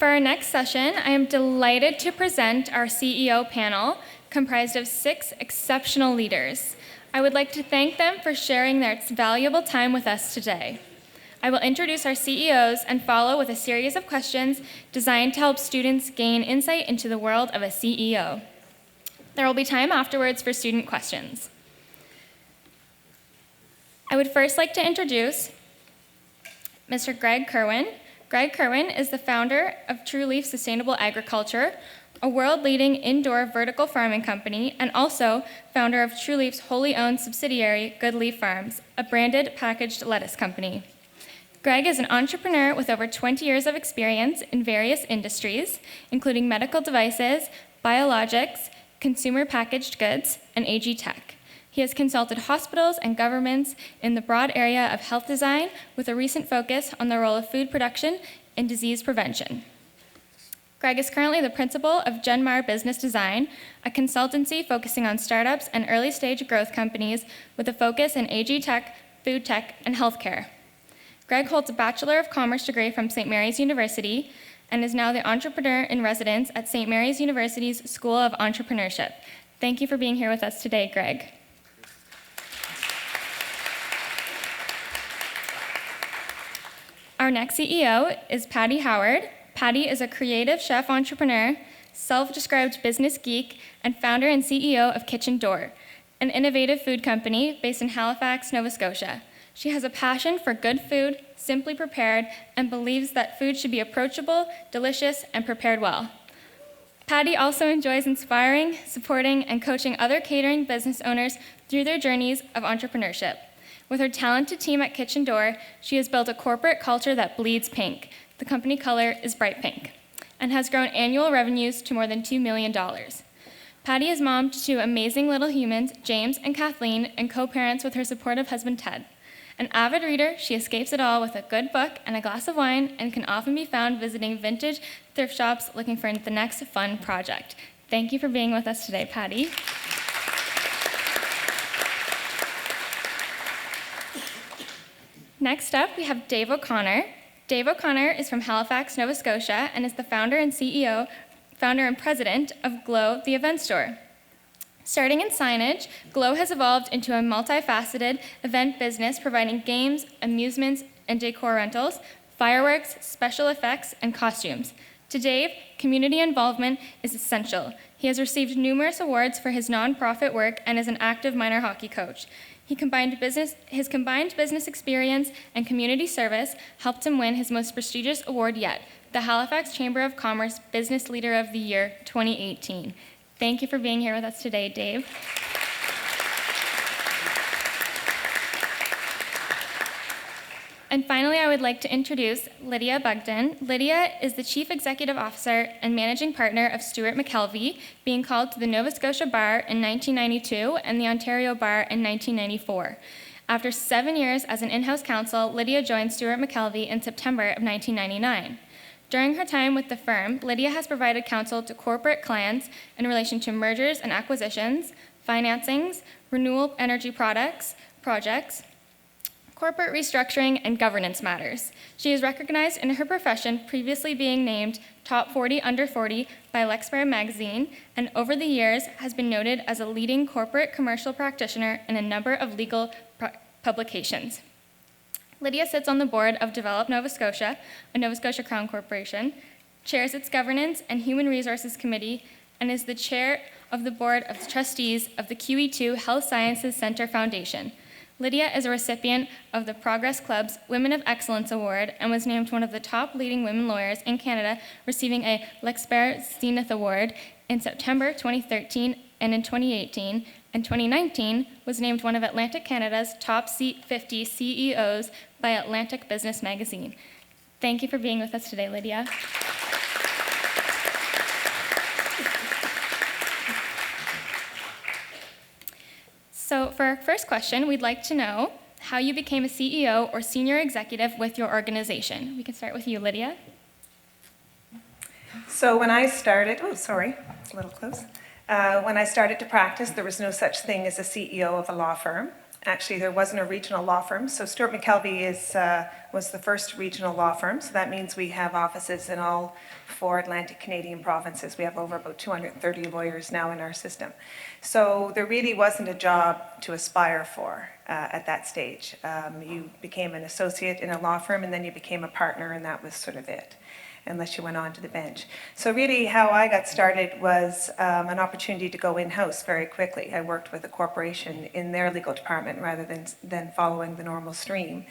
For our next session, I am delighted to present our CEO panel, comprised of 6 exceptional leaders. I would like to thank them for sharing their valuable time with us today. I will introduce our CEOs and follow with a series of questions designed to help students gain insight into the world of a CEO. There will be time afterwards for student questions. I would first like to introduce Mr. Greg Curwin. Greg Curwin is the founder of True Leaf Sustainable Agriculture, a world-leading indoor vertical farming company, and also founder of True Leaf's wholly owned subsidiary, Good Leaf Farms, a branded packaged lettuce company. Greg is an entrepreneur with over 20 years of experience in various industries, including medical devices, biologics, consumer packaged goods, and AG tech. He has consulted hospitals and governments in the broad area of health design with a recent focus on the role of food production in disease prevention. Greg is currently the principal of Genmar Business Design, a consultancy focusing on startups and early-stage growth companies with a focus in AG tech, food tech, and healthcare. Greg holds a Bachelor of Commerce degree from St. Mary's University and is now the entrepreneur in residence at St. Mary's University's School of Entrepreneurship. Thank you for being here with us today, Greg. Our next CEO is Patty Howard. Patty is a creative chef entrepreneur, self-described business geek, and founder and CEO of Kitchen Door, an innovative food company based in Halifax, Nova Scotia. She has a passion for good food, simply prepared, and believes that food should be approachable, delicious, and prepared well. Patty also enjoys inspiring, supporting, and coaching other catering business owners through their journeys of entrepreneurship. With her talented team at Kitchen Door, she has built a corporate culture that bleeds pink. The company color is bright pink, and has grown annual revenues to more than $2 million. Patty is mom to 2 amazing little humans, James and Kathleen, and co-parents with her supportive husband, Ted. An avid reader, she escapes it all with a good book and a glass of wine, and can often be found visiting vintage thrift shops looking for the next fun project. Thank you for being with us today, Patty. Next up, we have Dave O'Connor. Dave O'Connor is from Halifax, Nova Scotia, and is the founder and president of Glow, the event store. Starting in signage, Glow has evolved into a multifaceted event business providing games, amusements, and decor rentals, fireworks, special effects, and costumes. To Dave, community involvement is essential. He has received numerous awards for his nonprofit work and is an active minor hockey coach. His combined business experience and community service helped him win his most prestigious award yet, the Halifax Chamber of Commerce Business Leader of the Year 2018. Thank you for being here with us today, Dave. And finally, I would like to introduce Lydia Bugden. Lydia is the Chief Executive Officer and Managing Partner of Stuart Mckelvey, being called to the Nova Scotia Bar in 1992 and the Ontario Bar in 1994. After 7 years as an in-house counsel, Lydia joined Stuart Mckelvey in September of 1999. During her time with the firm, Lydia has provided counsel to corporate clients in relation to mergers and acquisitions, financings, renewable energy projects, corporate restructuring, and governance matters. She is recognized in her profession, previously being named Top 40 Under 40 by Lexpert magazine, and over the years has been noted as a leading corporate commercial practitioner in a number of legal publications. Lydia sits on the board of Develop Nova Scotia, a Nova Scotia Crown corporation, chairs its Governance and Human Resources Committee, and is the chair of the board of trustees of the QE2 Health Sciences Centre Foundation. Lydia is a recipient of the Progress Club's Women of Excellence Award and was named one of the top leading women lawyers in Canada, receiving a Lexpert Zenith Award in September 2013 and in 2018, and 2019 was named one of Atlantic Canada's top 50 CEOs by Atlantic Business Magazine. Thank you for being with us today, Lydia. So for our first question, we'd like to know how you became a CEO or senior executive with your organization. We can start with you, Lydia. So when I started, when I started to practice, there was no such thing as a CEO of a law firm. Actually, there wasn't a regional law firm. So Stuart Mckelvey was the first regional law firm. So that means we have offices in all 4 Atlantic Canadian provinces. We have over about 230 lawyers now in our system. So there really wasn't a job to aspire for at that stage. You became an associate in a law firm, and then you became a partner, and that was sort of it, unless you went on to the bench. So really how I got started was an opportunity to go in-house very quickly. I worked with a corporation in their legal department rather than following the normal stream.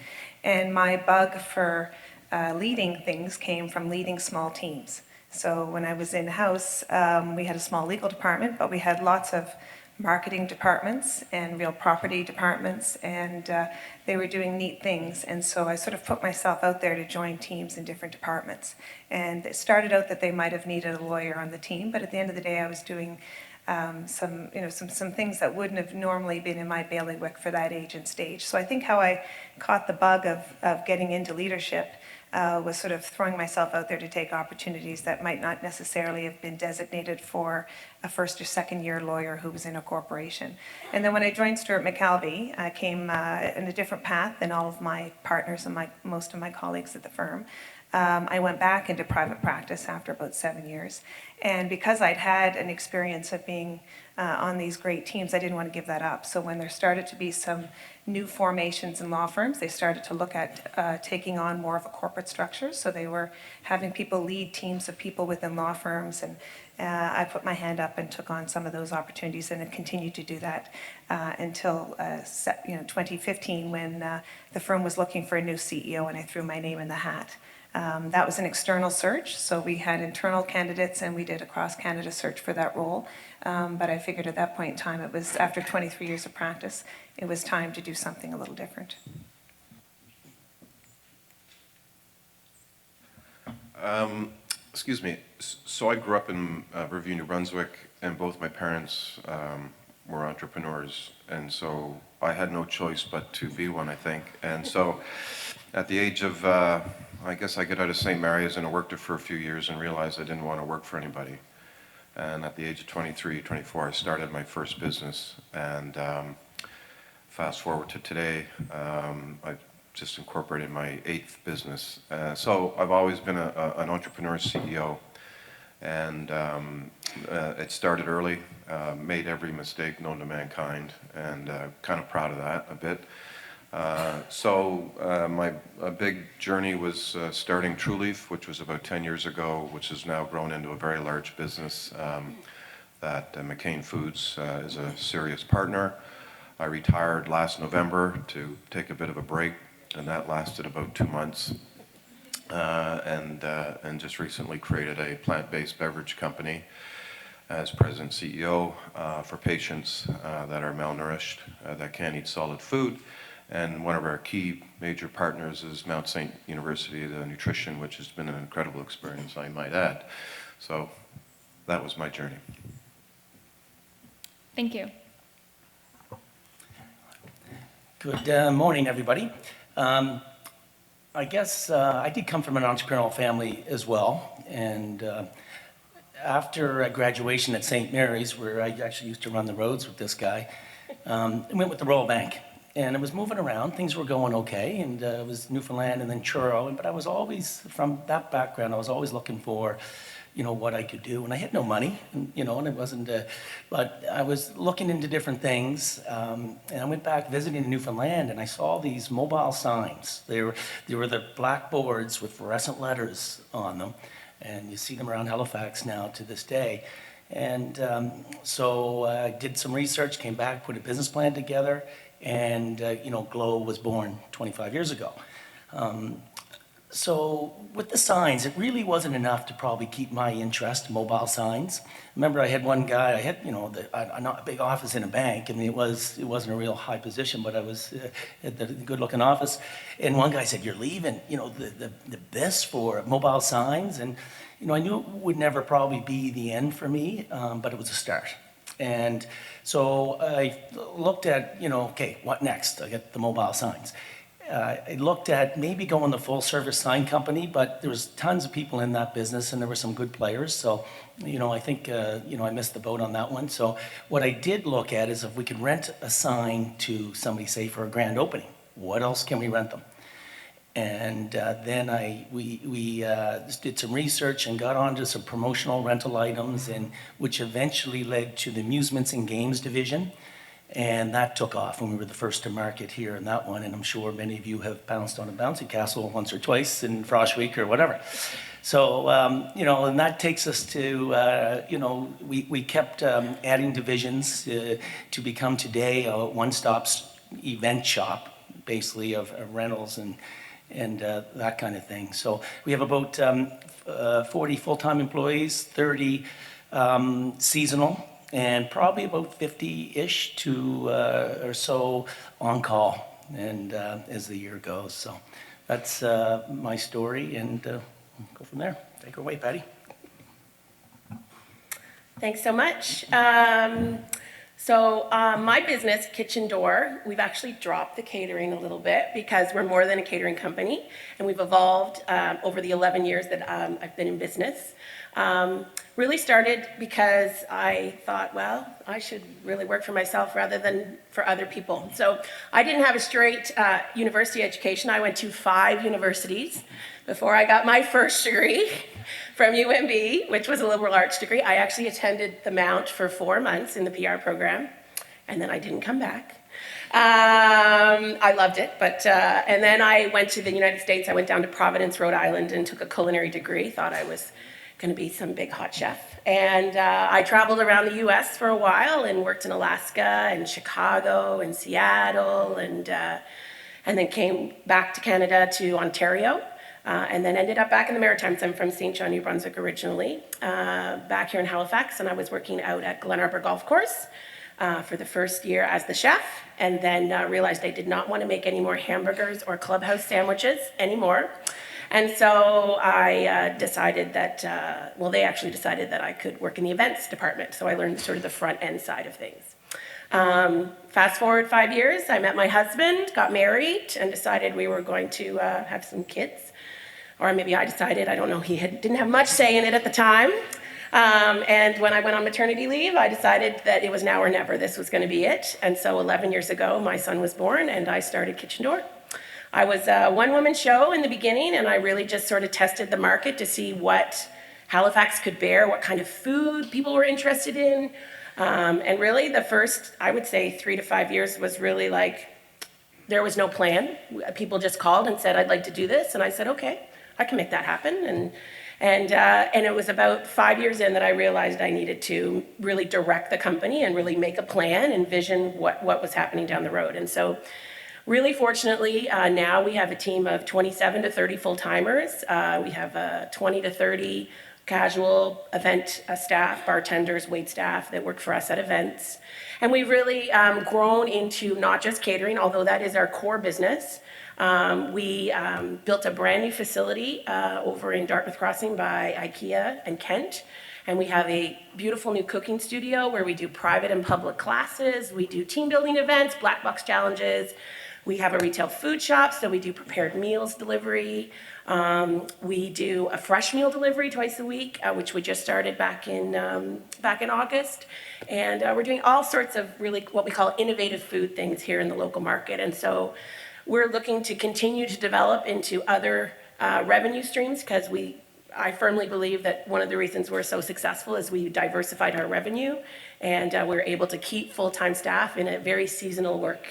And my bug for leading things came from leading small teams. So when I was in-house, we had a small legal department, but we had lots of marketing departments and real property departments, and they were doing neat things. And so I sort of put myself out there to join teams in different departments. And it started out that they might have needed a lawyer on the team, but at the end of the day, I was doing some things that wouldn't have normally been in my bailiwick for that age and stage. So I think how I caught the bug of getting into leadership was sort of throwing myself out there to take opportunities that might not necessarily have been designated for a first or second year lawyer who was in a corporation. And then when I joined Stuart Mckelvey, I came in a different path than all of my partners and most of my colleagues at the firm. I went back into private practice after about 7 years. And because I'd had an experience of being on these great teams, I didn't want to give that up. So when there started to be some new formations in law firms, they started to look at taking on more of a corporate structure. So they were having people lead teams of people within law firms, and I put my hand up and took on some of those opportunities, and have continued to do that until 2015, when the firm was looking for a new CEO, and I threw my name in the hat. That was an external search, so we had internal candidates and we did a cross-Canada search for that role. But I figured at that point in time, it was after 23 years of practice, it was time to do something a little different. Excuse me. So I grew up in Riverview, New Brunswick, and both my parents were entrepreneurs, and so I had no choice but to be one, I think. And so at the age of, I guess I got out of St. Mary's and I worked there for a few years and realized I didn't want to work for anybody. And at the age of 23, 24, I started my first business. And fast forward to today, I've just incorporated my 8th business. So I've always been an entrepreneur CEO. And it started early, made every mistake known to mankind, and kind of proud of that a bit. My big journey was starting TrueLeaf, which was about 10 years ago, which has now grown into a very large business that McCain Foods is a serious partner. I retired last November to take a bit of a break, and that lasted about 2 months. And just recently created a plant-based beverage company as president and CEO for patients that are malnourished, that can't eat solid food. And one of our key major partners is Mount St. University, the nutrition, which has been an incredible experience, I might add. So that was my journey. Thank you. Good morning, everybody. I guess I did come from an entrepreneurial family as well. And after graduation at St. Mary's, where I actually used to run the roads with this guy, I went with the Royal Bank. And I was moving around, things were going okay, and it was Newfoundland and then Truro, but I was always, from that background, I was always looking for, what I could do, and I had no money, and it wasn't, but I was looking into different things, and I went back visiting Newfoundland, and I saw these mobile signs. They were the blackboards with fluorescent letters on them, and you see them around Halifax now to this day. And so I did some research, came back, put a business plan together, and Glow was born 25 years ago. So with the signs, it really wasn't enough to probably keep my interest, mobile signs. Remember, I had one guy, I had a big office in a bank, and it wasn't a real high position, but I was at the good-looking office. And one guy said, "You're leaving, this for mobile signs," and I knew it would never probably be the end for me, but it was a start. And so I looked at, okay, what next? I got the mobile signs. I looked at maybe going the full-service sign company, but there was tons of people in that business, and there were some good players. So, I think, I missed the boat on that one. So what I did look at is if we could rent a sign to somebody, say, for a grand opening, what else can we rent them? And then we just did some research and got onto some promotional rental items, and which eventually led to the amusements and games division. And that took off, and we were the first to market here in that one. And I'm sure many of you have bounced on a bouncy castle once or twice in Frost Week or whatever. So, and that takes us to, we kept adding divisions to become today a one-stop event shop, basically, of rentals and that kind of thing. So we have about 40 full-time employees, 30 seasonal, and probably about 50-ish to or so on call, and as the year goes. So that's my story, and go from there. Take her away, Patty. Thanks so much. My business, Kitchen Door, we've actually dropped the catering a little bit because we're more than a catering company, and we've evolved over the 11 years that I've been in business. Really started because I thought, well, I should really work for myself rather than for other people. So I didn't have a straight university education. I went to 5 universities before I got my first degree from UNB, which was a liberal arts degree. I actually attended the Mount for 4 months in the PR program, and then I didn't come back. I loved it, but and then I went to the United States. I went down to Providence, Rhode Island, and took a culinary degree. Thought I was going to be some big hot chef. And I traveled around the US for a while and worked in Alaska and Chicago and Seattle, and then came back to Canada to Ontario, and then ended up back in the Maritimes. I'm from St. John, New Brunswick originally, back here in Halifax, and I was working out at Glen Arbor Golf Course for the first year as the chef, and then realized I did not want to make any more hamburgers or clubhouse sandwiches anymore. And so I decided that, they actually decided that I could work in the events department. So I learned sort of the front end side of things. Fast forward 5 years, I met my husband, got married, and decided we were going to have some kids. Or maybe I decided, I don't know, didn't have much say in it at the time. And when I went on maternity leave, I decided that it was now or never, this was going to be it. And so 11 years ago, my son was born, and I started Kitchen Door. I was a one-woman show in the beginning, and I really just sort of tested the market to see what Halifax could bear, what kind of food people were interested in. And really the first, I would say, 3 to 5 years was really like, there was no plan. People just called and said, I'd like to do this. And I said, okay, I can make that happen. And it was about 5 years in that I realized I needed to really direct the company and really make a plan and vision what was happening down the road. And so really fortunately, now we have a team of 27 to 30 full-timers. We have 20 to 30 casual event staff, bartenders, wait staff that work for us at events. And we've really grown into not just catering, although that is our core business. We built a brand new facility over in Dartmouth Crossing by IKEA and Kent. And we have a beautiful new cooking studio where we do private and public classes. We do team building events, black box challenges. We have a retail food shop, so we do prepared meals delivery. We do a fresh meal delivery twice a week, which we just started back in August. And we're doing all sorts of really what we call innovative food things here in the local market. And so we're looking to continue to develop into other revenue streams because I firmly believe that one of the reasons we're so successful is we diversified our revenue, and we're able to keep full-time staff in a very seasonal work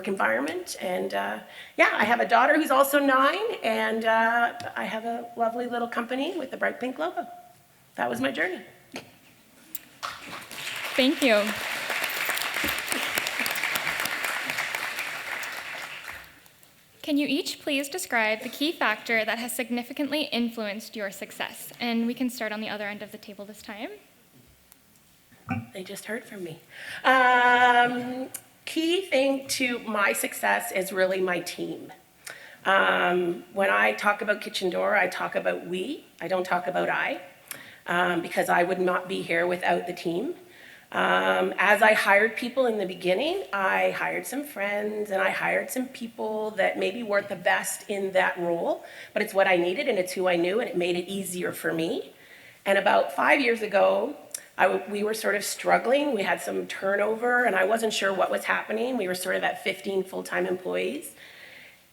environment. And I have a daughter who's also 9, and I have a lovely little company with the bright pink logo. That was my journey. Thank you. Can you each please describe the key factor that has significantly influenced your success? And we can start on the other end of the table this time. They just heard from me. Key thing to my success is really my team. When I talk about Kitchen Door, I talk about we. I don't talk about I, because I would not be here without the team. As I hired people in the beginning, I hired some friends and I hired some people that maybe weren't the best in that role, but it's what I needed and it's who I knew, and it made it easier for me. And about 5 years ago, we were sort of struggling. We had some turnover and I wasn't sure what was happening. We were sort of at 15 full-time employees.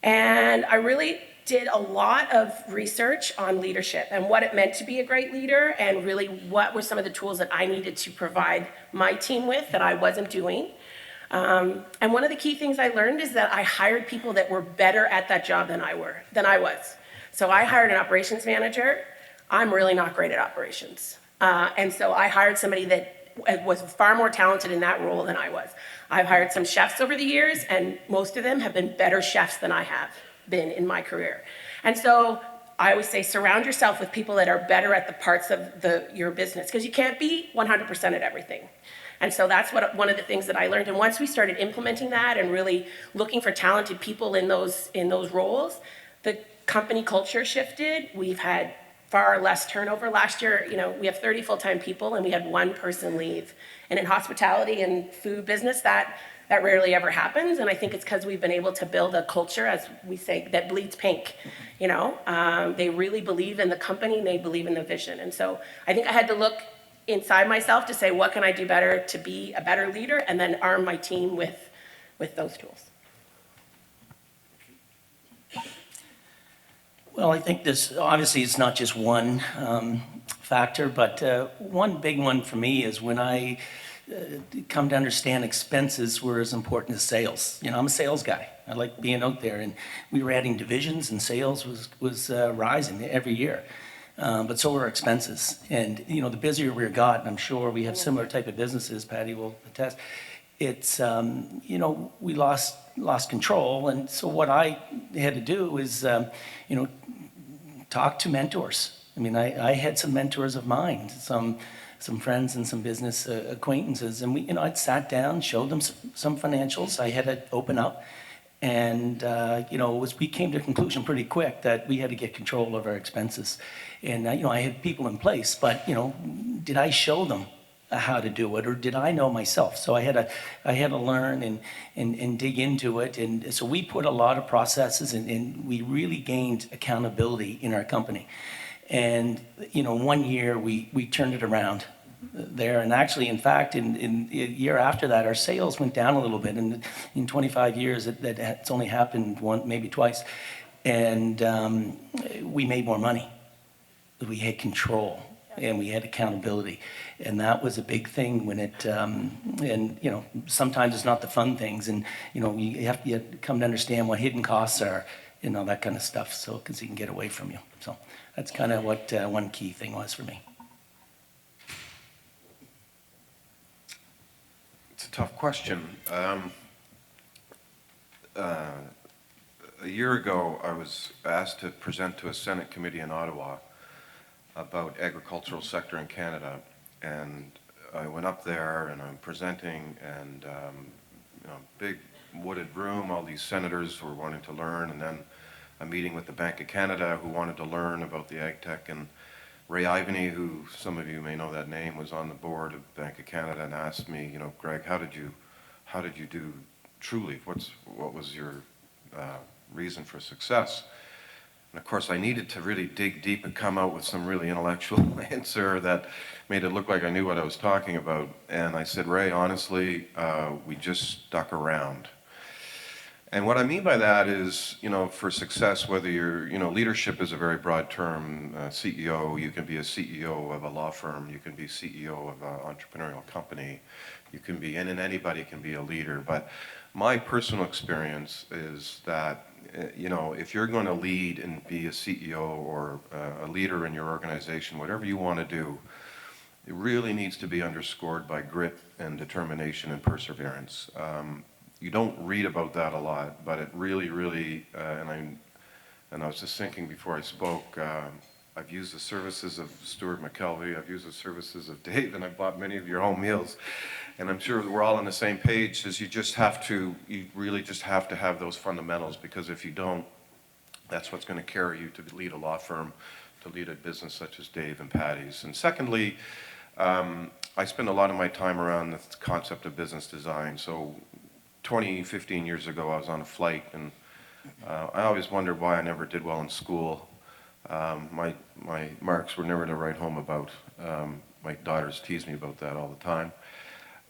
And I really did a lot of research on leadership and what it meant to be a great leader, and really what were some of the tools that I needed to provide my team with that I wasn't doing. And one of the key things I learned is that I hired people that were better at that job than I was. So I hired an operations manager. I'm really not great at operations. And so I hired somebody that was far more talented in that role than I was. I've hired some chefs over the years, and most of them have been better chefs than I have been in my career. And so I always say, surround yourself with people that are better at the parts of your business, because you can't be 100% at everything. And so that's one of the things that I learned. And once we started implementing that and really looking for talented people in those roles, the company culture shifted. We've had far less turnover. Last year, we have 30 full-time people and we had one person leave. And in hospitality and food business, that rarely ever happens. And I think it's because we've been able to build a culture, as we say, that bleeds pink. They really believe in the company and they believe in the vision. And so I think I had to look inside myself to say, what can I do better to be a better leader, and then arm my team with those tools. Well, I think obviously it's not just one factor, but one big one for me is when I come to understand expenses were as important as sales. I'm a sales guy. I like being out there, and we were adding divisions, and sales was rising every year. But so were our expenses. And, the busier we got, and I'm sure we have similar type of businesses, Patty will attest, it's, we lost control. And so what I had to do is, talk to mentors. I had some mentors of mine, some friends and some business acquaintances, and I'd sat down, showed them some financials. I had to open up, and we came to a conclusion pretty quick that we had to get control of our expenses. And I had people in place, but did I show them how to do it, or did I know myself? So I had to learn and dig into it, and so we put a lot of processes, and we really gained accountability in our company. And 1 year we turned it around there, and actually, in fact, in a year after that, our sales went down a little bit. And in 25 years, it's only happened once, maybe twice, and we made more money. We had control and we had accountability, and that was a big thing when it. And sometimes it's not the fun things, and you have to come to understand what hidden costs are, that kind of stuff. So because he can get away from you. So that's kind of what one key thing was for me. It's a tough question. A year ago, I was asked to present to a Senate committee in Ottawa about agricultural sector in Canada, and I went up there and I'm presenting, and big wooded room, all these senators were wanting to learn, and then a meeting with the Bank of Canada who wanted to learn about the ag tech, and Ray Ivany, who some of you may know that name, was on the board of Bank of Canada and asked me, Greg, how did you do Truly? What was your reason for success? And of course, I needed to really dig deep and come out with some really intellectual answer that made it look like I knew what I was talking about. And I said, Ray, honestly, we just stuck around. And what I mean by that is, for success, whether you're, leadership is a very broad term. CEO, you can be a CEO of a law firm, you can be CEO of an entrepreneurial company, you can be, and anybody can be a leader. But my personal experience is that, if you're going to lead and be a CEO or a leader in your organization, whatever you want to do, it really needs to be underscored by grit and determination and perseverance. You don't read about that a lot, but it really, really, and I was just thinking before I spoke, I've used the services of Stuart Mckelvey, I've used the services of Dave, and I've bought many of your home meals. And I'm sure we're all on the same page, is you really just have to have those fundamentals, because if you don't, that's what's going to carry you to lead a law firm, to lead a business such as Dave and Patty's. And secondly, I spend a lot of my time around the concept of business design. So 15 years ago, I was on a flight, and I always wondered why I never did well in school. My marks were never to write home about. My daughters tease me about that all the time.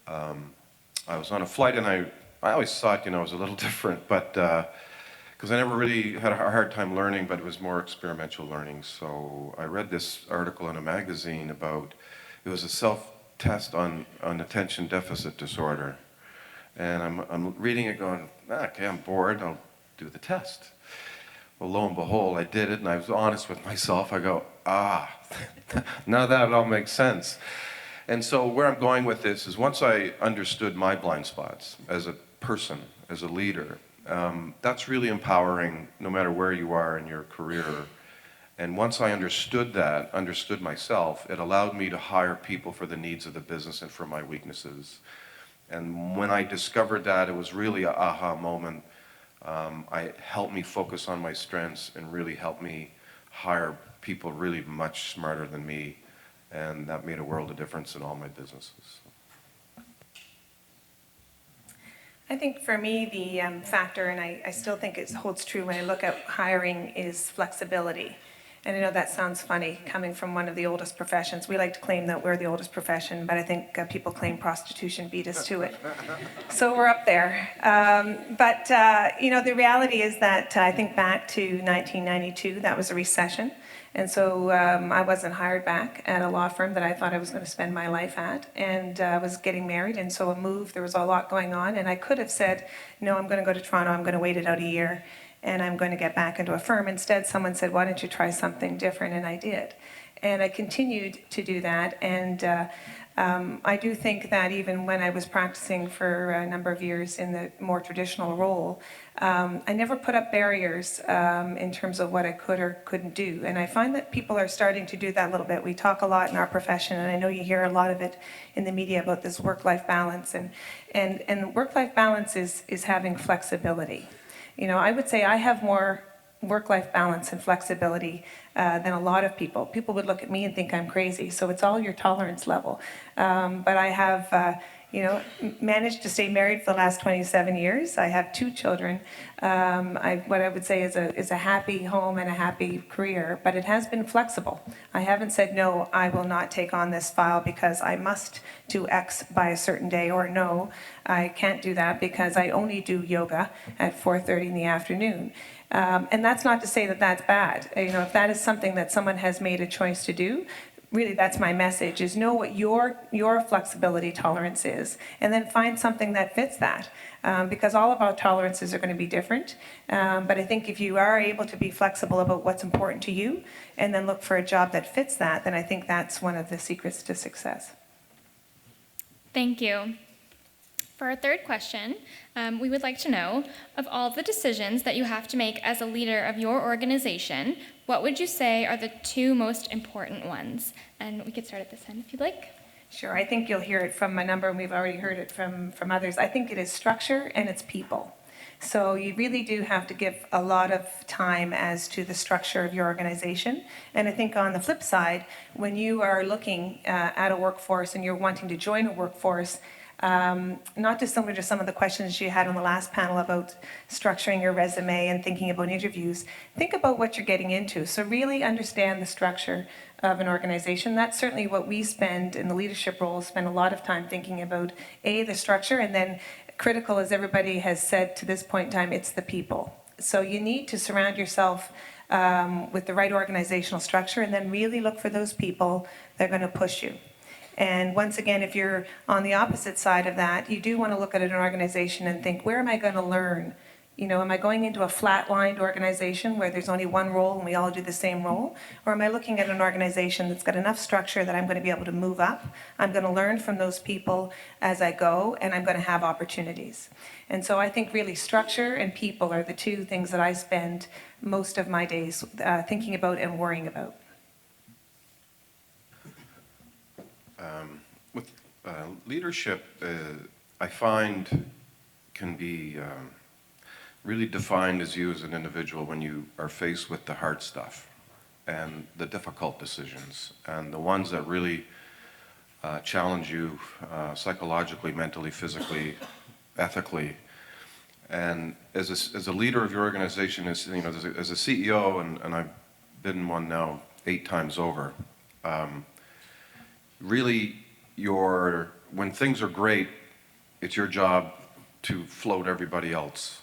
I was on a flight, and I always thought, I was a little different, but because I never really had a hard time learning, but it was more experimental learning. So I read this article in a magazine about, it was a self-test on attention deficit disorder. And I'm reading it going, okay, I'm bored, I'll do the test. Well, lo and behold, I did it, and I was honest with myself. I go, now that it all makes sense. And so where I'm going with this is once I understood my blind spots as a person, as a leader, that's really empowering no matter where you are in your career. And once I understood that, understood myself, it allowed me to hire people for the needs of the business and for my weaknesses. And when I discovered that, it was really an aha moment. It helped me focus on my strengths and really helped me hire people really much smarter than me. And that made a world of difference in all my businesses. I think for me, the factor, and I still think it holds true when I look at hiring, is flexibility. And I know that sounds funny coming from one of the oldest professions. We like to claim that we're the oldest profession, but I think people claim prostitution beat us to it. So we're up there. But the reality is that I think back to 1992, that was a recession. And so I wasn't hired back at a law firm that I thought I was going to spend my life at, and I was getting married, and so a move, there was a lot going on, and I could have said, no, I'm going to go to Toronto, I'm going to wait it out a year, and I'm going to get back into a firm. Instead, someone said, why don't you try something different? And I did. And I continued to do that, and I do think that even when I was practicing for a number of years in the more traditional role, I never put up barriers in terms of what I could or couldn't do. And I find that people are starting to do that a little bit. We talk a lot in our profession, and I know you hear a lot of it in the media about this work-life balance. And work-life balance is having flexibility. I would say I have more work-life balance and flexibility than a lot of people. People would look at me and think I'm crazy, so it's all your tolerance level. But I have, managed to stay married for the last 27 years. I have 2 children. What I would say is a happy home and a happy career, but it has been flexible. I haven't said, no, I will not take on this file because I must do X by a certain day, or no, I can't do that because I only do yoga at 4:30 in the afternoon. And that's not to say that that's bad. If that is something that someone has made a choice to do, really that's my message, is know what your flexibility tolerance is, and then find something that fits that. Because all of our tolerances are going to be different. But I think if you are able to be flexible about what's important to you, and then look for a job that fits that, then I think that's one of the secrets to success. Thank you. For our third question, we would like to know, of all the decisions that you have to make as a leader of your organization, what would you say are the 2 most important ones? And we could start at this end if you'd like. Sure, I think you'll hear it from a number, and we've already heard it from others. I think it is structure and it's people. So you really do have to give a lot of time as to the structure of your organization. And I think on the flip side, when you are looking at a workforce and you're wanting to join a workforce, not dissimilar to some of the questions you had on the last panel about structuring your resume and thinking about interviews, think about what you're getting into. So really understand the structure of an organization. That's certainly what we spend in the leadership role, spend a lot of time thinking about, the structure, and then critical, as everybody has said to this point in time, it's the people. So you need to surround yourself with the right organizational structure, and then really look for those people that are going to push you. And once again, if you're on the opposite side of that, you do want to look at an organization and think, where am I going to learn? Am I going into a flat-lined organization where there's only one role and we all do the same role? Or am I looking at an organization that's got enough structure that I'm going to be able to move up? I'm going to learn from those people as I go, and I'm going to have opportunities. And so I think really structure and people are the 2 things that I spend most of my days thinking about and worrying about. With leadership, I find can be really defined as you as an individual when you are faced with the hard stuff and the difficult decisions and the ones that really challenge you psychologically, mentally, physically, ethically. And as a leader of your organization, as a CEO, and I've been one now 8 times over, really, when things are great, it's your job to float everybody else.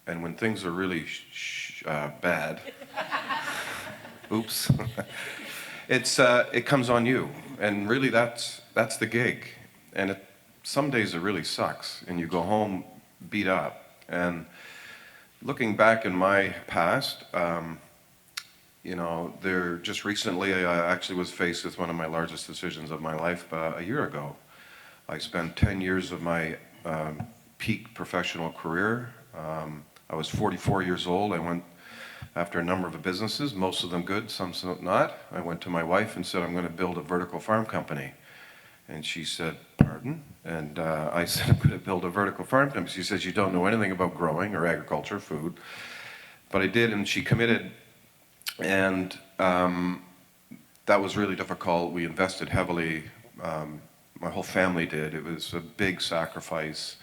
And when things are really bad, oops, it comes on you. And really, that's the gig. And some days it really sucks, and you go home beat up. And looking back in my past, just recently, I actually was faced with one of my largest decisions of my life a year ago. I spent 10 years of my peak professional career. I was 44 years old. I went after a number of businesses, most of them good, some not. I went to my wife and said, I'm going to build a vertical farm company. And she said, pardon? And I said, I'm going to build a vertical farm company. She says, you don't know anything about growing or agriculture, food. But I did, and she committed. And that was really difficult. We invested heavily. My whole family did. It was a big sacrifice.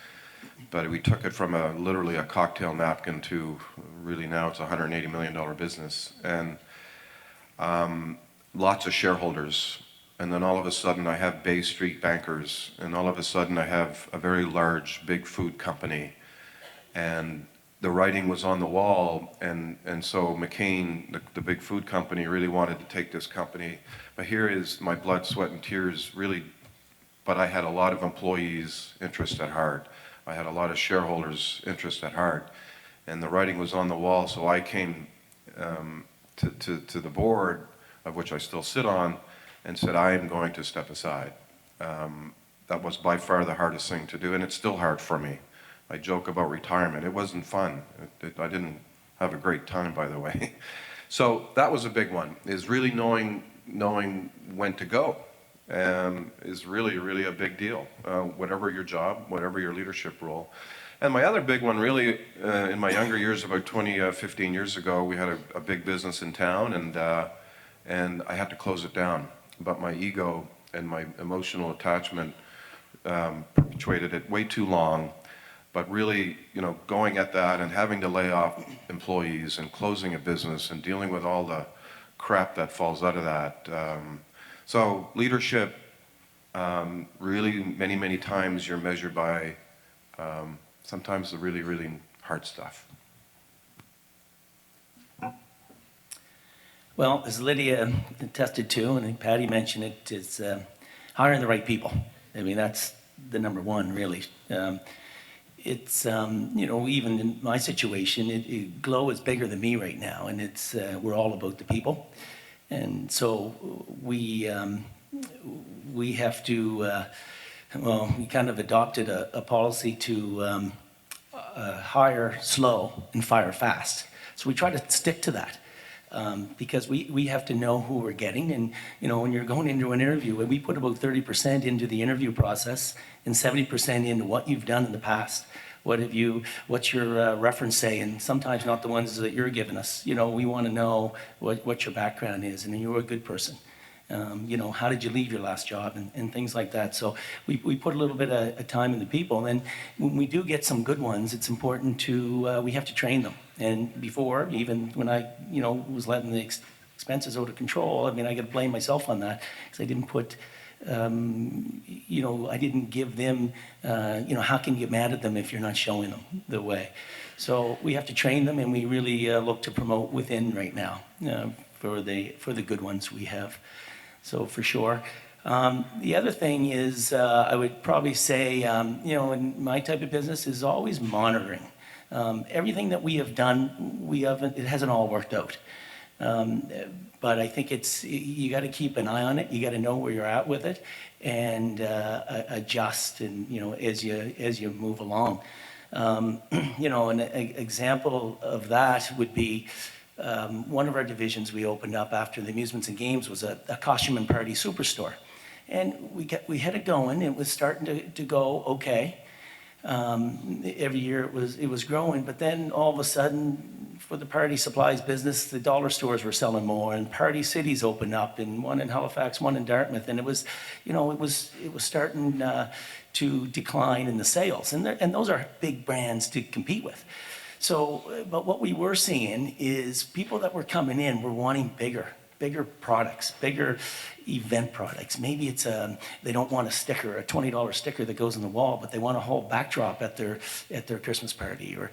But we took it from literally a cocktail napkin to really now it's a $180 million business. And lots of shareholders. And then all of a sudden I have Bay Street bankers. And all of a sudden I have a very large, big food company. And the writing was on the wall. And so McCain, the big food company, really wanted to take this company. But here is my blood, sweat, and tears, really. But I had a lot of employees' interest at heart. I had a lot of shareholders' interest at heart. And the writing was on the wall. So I came to the board, of which I still sit on, and said, I am going to step aside. That was by far the hardest thing to do, and it's still hard for me. I joke about retirement. It wasn't fun. I didn't have a great time, by the way. So that was a big one, is really knowing when to go is really, really a big deal, whatever your job, whatever your leadership role. And my other big one, really, in my younger years, about 15 years ago, we had a big business in town, and I had to close it down. But my ego and my emotional attachment perpetuated it way too long. But really, going at that and having to lay off employees and closing a business and dealing with all the crap that falls out of that. So leadership, really many, many times you're measured by sometimes the really, really hard stuff. Well, as Lydia attested to, and I think Patty mentioned it, is hiring the right people. I mean, that's the number one, really. It's, even in my situation, Glow is bigger than me right now, and it's we're all about the people. And so we have to, we kind of adopted a policy to hire slow and fire fast. So we try to stick to that. Because we have to know who we're getting. And, when you're going into an interview, we put about 30% into the interview process and 70% into what you've done in the past. What's your reference say? And sometimes not the ones that you're giving us. We want to know what your background is, and you're a good person. How did you leave your last job and things like that. So we put a little bit of time in the people. And then when we do get some good ones, it's important to, we have to train them. And before, even when I, was letting the expenses out of control, I got to blame myself on that because I didn't put, I didn't give them, how can you get mad at them if you're not showing them the way? So we have to train them, and we really look to promote within right now for the good ones we have. So for sure. The other thing is, I would probably say, in my type of business is always monitoring. Everything that we have done, it hasn't all worked out. But I think you got to keep an eye on it. You got to know where you're at with it and adjust and, as you move along. An example of that would be one of our divisions we opened up after the amusements and games was a costume and party superstore. And we had it going. It was starting to go okay. Every year it was growing, but then all of a sudden for the party supplies business, the dollar stores were selling more, and Party Cities opened up, and one in Halifax, one in Dartmouth, and it was starting to decline in the sales, and those are big brands to compete with. So, but what we were seeing is people that were coming in were wanting bigger products, bigger event products. Maybe it's they don't want a sticker, a $20 sticker that goes on the wall, but they want a whole backdrop at their Christmas party, or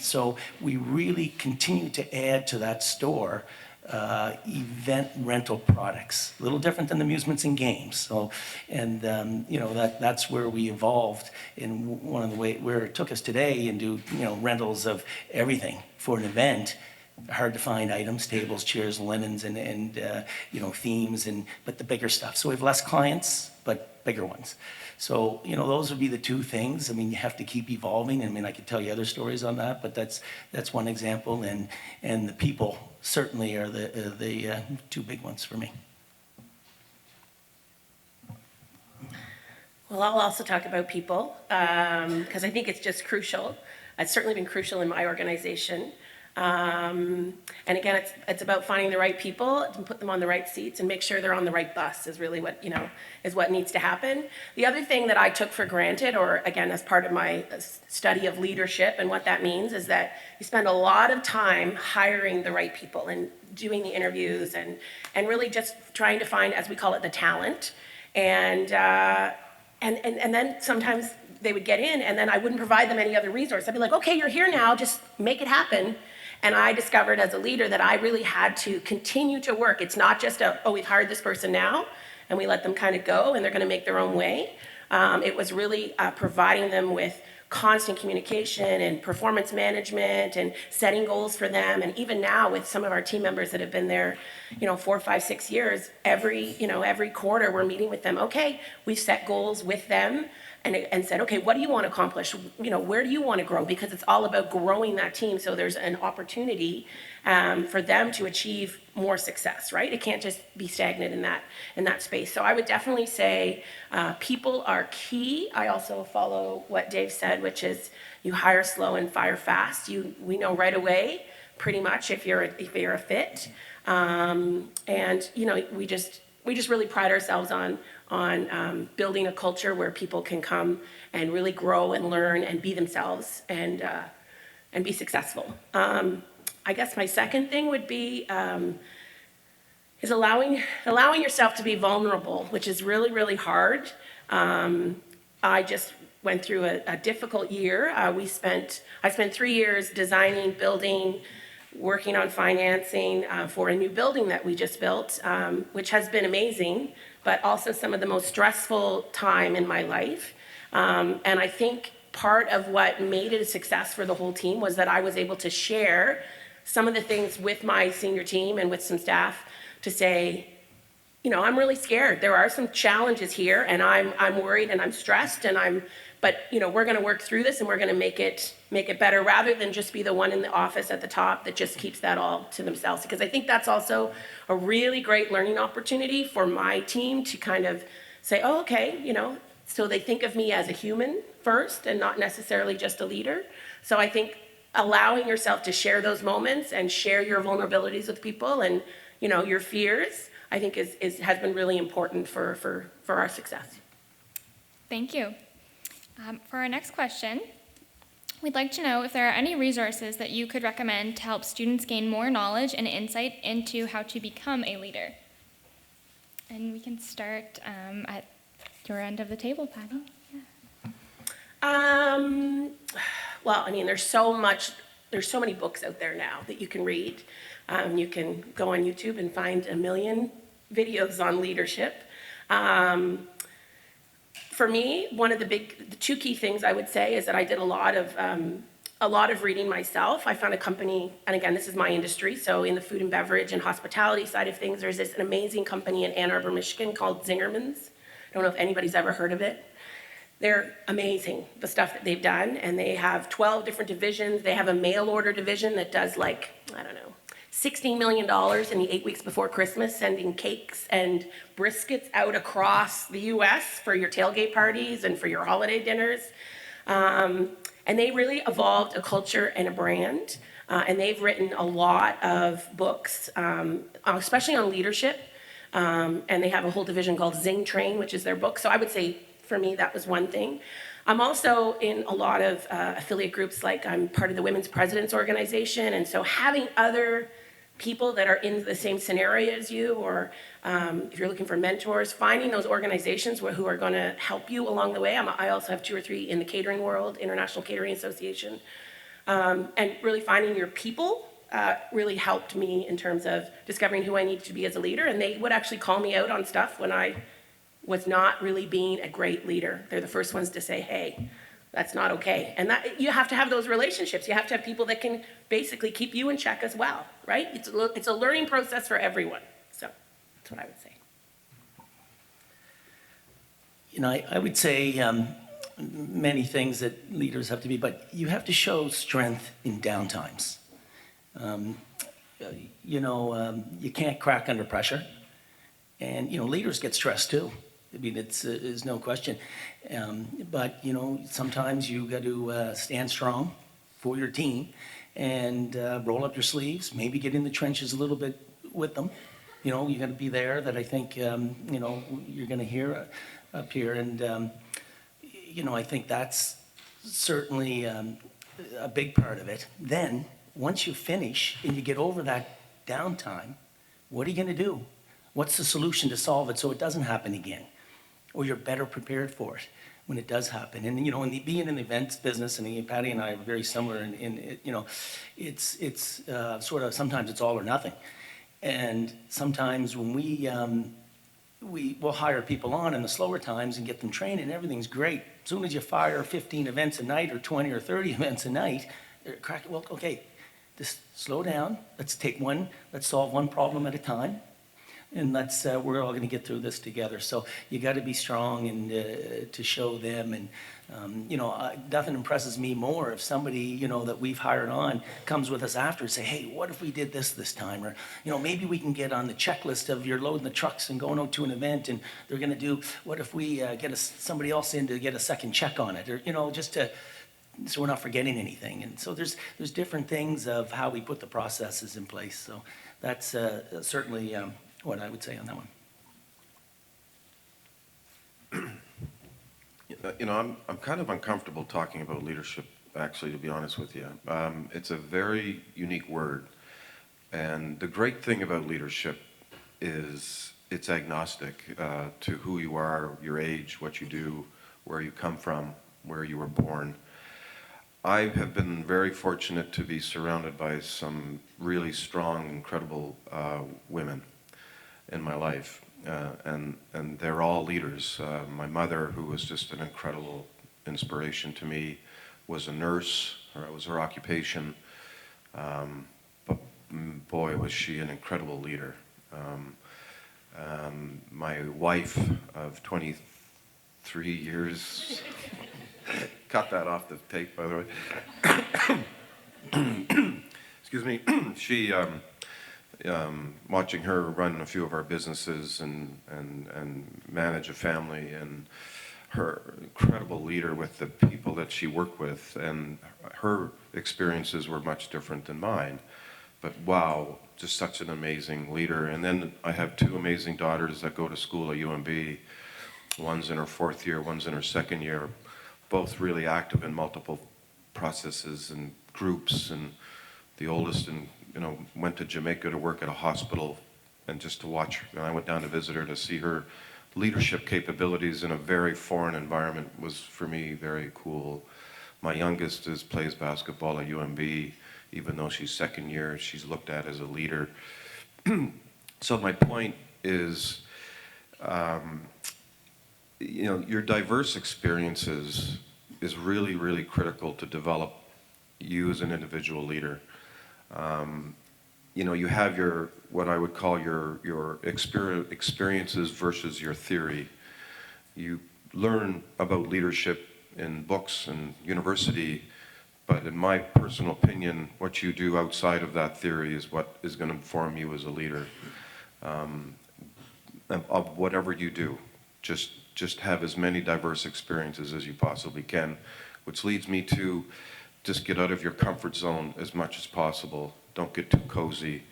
so we really continue to add to that store event rental products, a little different than amusements and games. So, and that's where we evolved in one of the way where it took us today and do rentals of everything for an event. Hard to find items, tables, chairs, linens, and themes, but the bigger stuff. So we have less clients, but bigger ones. So those would be the two things. I mean, you have to keep evolving. I mean, I could tell you other stories on that, but that's one example. And the people certainly are the two big ones for me. Well, I'll also talk about people because I think it's just crucial. It's certainly been crucial in my organization. And again, it's about finding the right people and put them on the right seats and make sure they're on the right bus is really what, is what needs to happen. The other thing that I took for granted, or again, as part of my study of leadership and what that means, is that you spend a lot of time hiring the right people and doing the interviews and really just trying to find, as we call it, the talent. And then sometimes they would get in and then I wouldn't provide them any other resource. I'd be like, okay, you're here now, just make it happen. And I discovered as a leader that I really had to continue to work. It's not just we've hired this person now, and we let them kind of go, and they're going to make their own way. It was really providing them with constant communication and performance management and setting goals for them. And even now with some of our team members that have been there, 4, 5, 6 years, every quarter we're meeting with them. Okay, we've set goals with them. And said, okay, what do you want to accomplish? Where do you want to grow? Because it's all about growing that team. So there's an opportunity for them to achieve more success, right? It can't just be stagnant in that space. So I would definitely say people are key. I also follow what Dave said, which is you hire slow and fire fast. We know right away, pretty much, if you're a fit. And we just really pride ourselves on building a culture where people can come and really grow and learn and be themselves and be successful. I guess my second thing would be is allowing yourself to be vulnerable, which is really, really hard. I just went through a difficult year. I spent 3 years designing, building, working on financing for a new building that we just built, which has been amazing, but also some of the most stressful time in my life. And I think part of what made it a success for the whole team was that I was able to share some of the things with my senior team and with some staff to say, I'm really scared. There are some challenges here, and I'm worried and I'm stressed, but we're going to work through this and we're going to make it better, rather than just be the one in the office at the top that just keeps that all to themselves. Because I think that's also a really great learning opportunity for my team to kind of say, oh, okay, so they think of me as a human first and not necessarily just a leader. So I think allowing yourself to share those moments and share your vulnerabilities with people and your fears, I think has been really important for our success. Thank you. For our next question, we'd like to know if there are any resources that you could recommend to help students gain more knowledge and insight into how to become a leader. And we can start at your end of the table, Patty. Yeah. Well, there's so many books out there now that you can read. You can go on YouTube and find a million videos on leadership. For me, the 2 key things I would say is that I did a lot of reading myself. I found a company, and again, this is my industry, so in the food and beverage and hospitality side of things, there's an amazing company in Ann Arbor, Michigan called Zingerman's. I don't know if anybody's ever heard of it. They're amazing, the stuff that they've done, and they have 12 different divisions. They have a mail order division that does $16 million in the 8 weeks before Christmas, sending cakes and briskets out across the U.S. for your tailgate parties and for your holiday dinners. And they really evolved a culture and a brand And they've written a lot of books, especially on leadership. And they have a whole division called Zing Train, which is their book. So I would say, for me, that was one thing. I'm also in a lot of affiliate groups, like I'm part of the Women's Presidents Organization. And so having other people that are in the same scenario as you, or if you're looking for mentors, finding those organizations who are going to help you along the way. I also have 2 or 3 in the catering world, International Catering Association. And really finding your people really helped me in terms of discovering who I needed to be as a leader. And they would actually call me out on stuff when I was not really being a great leader. They're the first ones to say, hey, that's not okay. And that, you have to have those relationships. You have to have people that can basically keep you in check as well, right? It's a learning process for everyone. So that's what I would say. You know, I would say many things that leaders have to be, but you have to show strength in downtimes. You can't crack under pressure. And, leaders get stressed too. I mean, it's no question. But, sometimes you got to stand strong for your team and roll up your sleeves, maybe get in the trenches a little bit with them. You got to be there. That I think, you're going to hear up here. And, I think that's certainly a big part of it. Then, once you finish and you get over that downtime, what are you going to do? What's the solution to solve it so it doesn't happen again? Or you're better prepared for it when it does happen. And, being in the events business, and Patty and I are very similar in it's sort of, sometimes it's all or nothing. And sometimes when we'll hire people on in the slower times and get them trained and everything's great. As soon as you fire 15 events a night or 20 or 30 events a night, they're cracking, well, okay, just slow down. Let's solve one problem at a time. And we're all going to get through this together. So you got to be strong and to show them. And, nothing impresses me more if somebody, that we've hired on comes with us after and say, hey, what if we did this time? Or, maybe we can get on the checklist of you're loading the trucks and going out to an event and they're going to do, what if we get somebody else in to get a second check on it? Or, just to, so we're not forgetting anything. And so there's different things of how we put the processes in place. So that's certainly what I would say on that one. I'm kind of uncomfortable talking about leadership, actually, to be honest with you. It's a very unique word. And the great thing about leadership is it's agnostic to who you are, your age, what you do, where you come from, where you were born. I have been very fortunate to be surrounded by some really strong, incredible women in my life, and they're all leaders. My mother, who was just an incredible inspiration to me, was a nurse, or it was her occupation, but boy, was she an incredible leader. My wife of 23 years, cut that off the tape, by the way. Excuse me. She, watching her run a few of our businesses and manage a family, and her incredible leader with the people that she worked with, and her experiences were much different than mine. But wow, just such an amazing leader. And then I have 2 amazing daughters that go to school at UMB. One's in her 4th year, one's in her 2nd year, both really active in multiple processes and groups. And the oldest, went to Jamaica to work at a hospital, and just to watch her. And I went down to visit her to see her leadership capabilities in a very foreign environment was, for me, very cool. My youngest plays basketball at UMB. Even though she's 2nd year, she's looked at as a leader. So my point is, your diverse experiences is really, really critical to develop you as an individual leader. You have what I would call your experiences versus your theory. You learn about leadership in books and university, but in my personal opinion, what you do outside of that theory is what is going to form you as a leader. Of whatever you do, just have as many diverse experiences as you possibly can, which leads me to just get out of your comfort zone as much as possible. Don't get too cozy.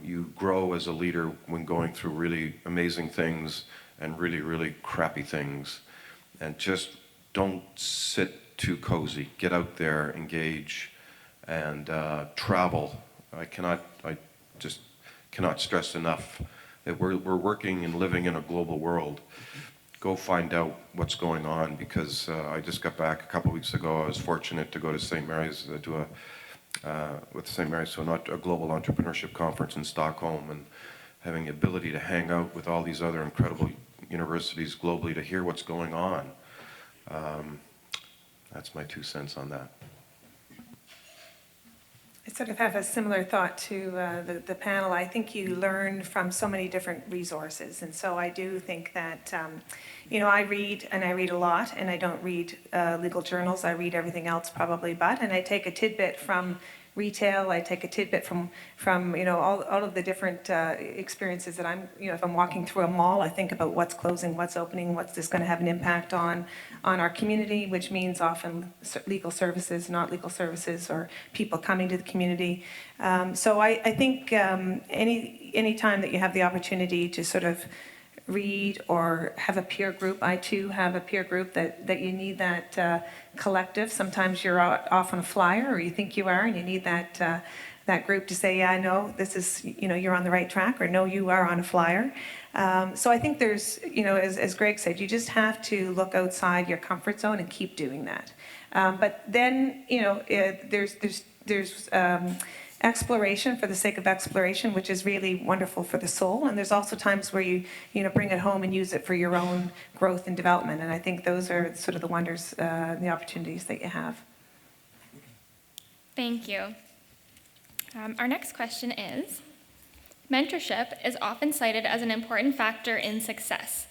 You grow as a leader when going through really amazing things and really, really crappy things. And just don't sit too cozy. Get out there, engage, and travel. I just cannot stress enough that we're working and living in a global world. Go find out what's going on, because I just got back a couple of weeks ago. I was fortunate to go to St. Mary's with St. Mary's to a global entrepreneurship conference in Stockholm, and having the ability to hang out with all these other incredible universities globally to hear what's going on. That's my 2 cents on that. I sort of have a similar thought to the panel. I think you learn from so many different resources. And so I do think that, I read, and I read a lot, and I don't read legal journals. I read everything else probably but, and I take a tidbit from retail. I take a tidbit from all of the different experiences that if I'm walking through a mall, I think about what's closing, what's opening, what's this going to have an impact on our community, which means often legal services, not legal services, or people coming to the community. So I think any time that you have the opportunity to sort of read or have a peer group. I too have a peer group that you need that collective. Sometimes you're off on a flyer, or you think you are, and you need that group to say, yeah, no, this is, you're on the right track, or no, you are on a flyer. So I think there's, as Greg said, you just have to look outside your comfort zone and keep doing that. But then, there's exploration for the sake of exploration, which is really wonderful for the soul. And there's also times where you bring it home and use it for your own growth and development. And I think those are sort of the wonders, the opportunities that you have. Thank you. Our next question is, mentorship is often cited as an important factor in success.